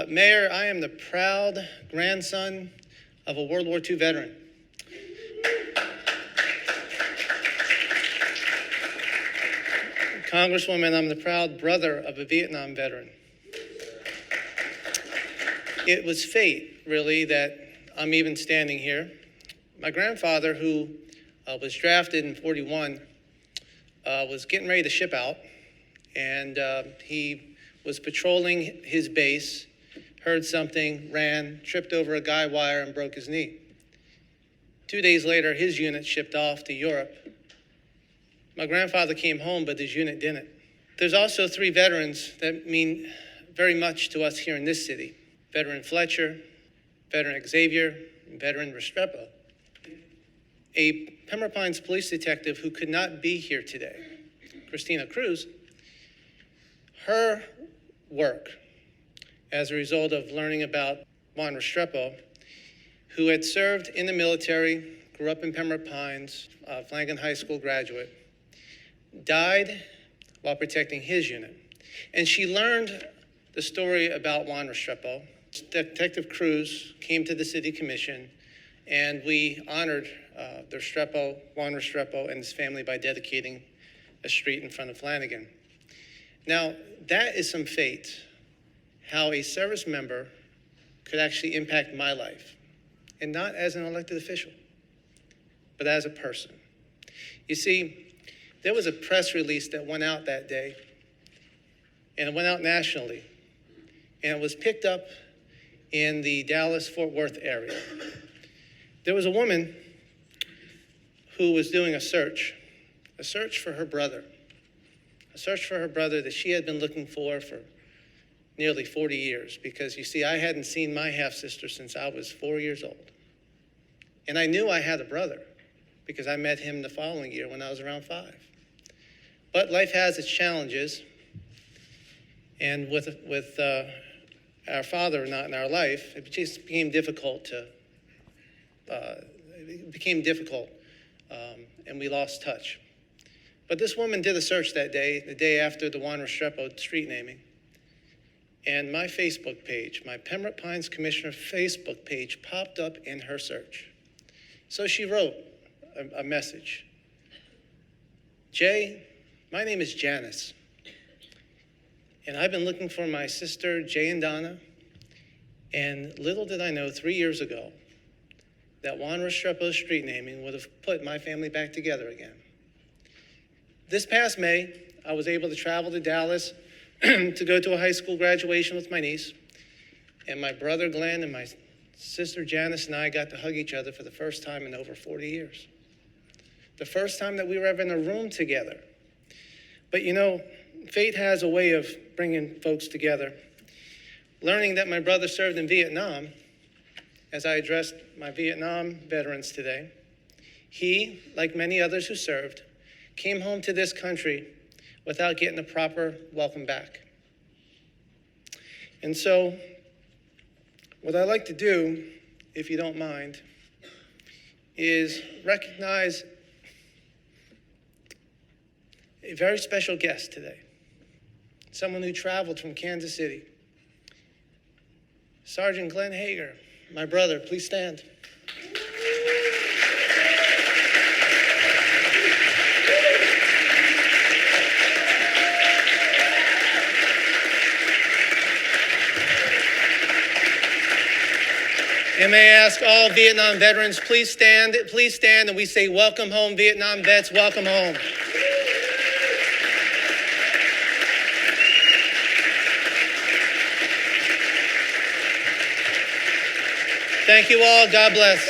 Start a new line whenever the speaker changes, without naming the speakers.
Mayor, I am the proud grandson of a World War II veteran. Congresswoman, I'm the proud brother of a Vietnam veteran. It was fate, really, that I'm even standing here. My grandfather, who was drafted in 41, was getting ready to ship out, and he was patrolling his base, heard something, ran, tripped over a guy wire, and broke his knee. 2 days later, his unit shipped off to Europe. My grandfather came home, but his unit didn't. There's also 3 veterans that mean very much to us here in this city. Veteran Fletcher, Veteran Xavier, and Veteran Restrepo. A Pembroke Pines police detective who could not be here today, Christina Cruz, her work as a result of learning about Juan Restrepo, who had served in the military, grew up in Pembroke Pines, Flanagan High School graduate, died while protecting his unit. And she learned the story about Juan Restrepo. Detective Cruz came to the city commission, and we honored Juan Restrepo and his family by dedicating a street in front of Flanagan. Now, that is some fate, how a service member could actually impact my life, and not as an elected official, but as a person. You see, there was a press release that went out that day, and it went out nationally, and it was picked up in the Dallas-Fort Worth area. There was a woman who was doing a search for her brother, that she had been looking for nearly 40 years, because you see, I hadn't seen my half-sister since I was 4 years old. And I knew I had a brother because I met him the following year when I was around 5. But life has its challenges, and with our father not in our life, it just became difficult and we lost touch. But this woman did a search that day, the day after the Juan Restrepo street naming, and my Facebook page, my Pembroke Pines Commissioner Facebook page, popped up in her search. So she wrote a message. Jay, my name is Janice, and I've been looking for my sister, Jay and Donna, and little did I know 3 years ago that Juan Restrepo's street naming would have put my family back together again. This past May, I was able to travel to Dallas to go to a high school graduation with my niece, and my brother Glenn and my sister Janice and I got to hug each other for the first time in over 40 years. The first time that we were ever in a room together. But you know, fate has a way of bringing folks together. Learning that my brother served in Vietnam, as I addressed my Vietnam veterans today, he, like many others who served, came home to this country without getting a proper welcome back. And so, what I'd like to do, if you don't mind, is recognize a very special guest today, someone who traveled from Kansas City. Sergeant Glenn Hager, my brother, please stand. And may I ask all Vietnam veterans, please stand, and we say, welcome home, Vietnam vets, welcome home. Thank you all. God bless.